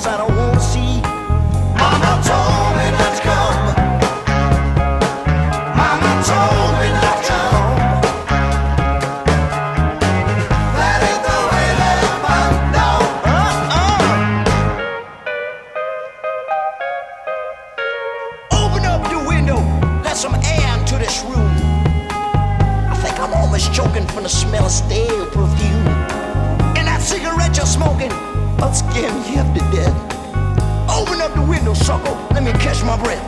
I don't wanna see. Mama told me not to come. Mama told me not to come. That ain't the way that I'm down. Open up the window, let some air into this room. I think I'm almost choking from the smell of stale perfume. And that cigarette you're smoking, I'll scare me half to death. Open up the window, sucker, let me catch my breath.